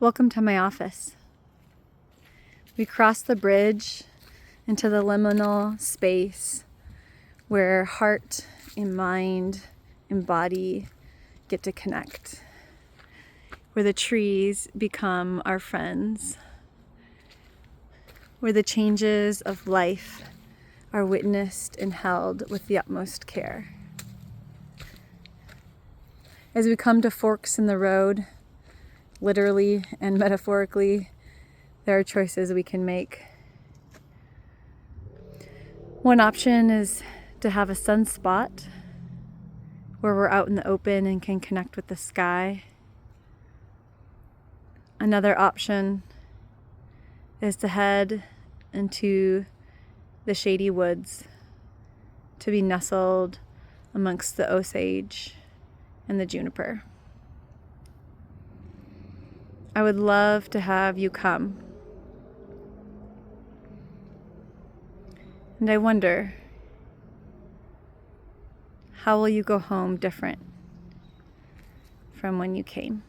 Welcome to my office. We cross the bridge into the liminal space where heart and mind and body get to connect, where the trees become our friends, where the changes of life are witnessed and held with the utmost care. As we come to forks in the road, literally and metaphorically, there are choices we can make. One option is to have a sunspot where we're out in the open and can connect with the sky. Another option is to head into the shady woods, to be nestled amongst the osage and the juniper. I would love to have you come. And I wonder, how will you go home different from when you came?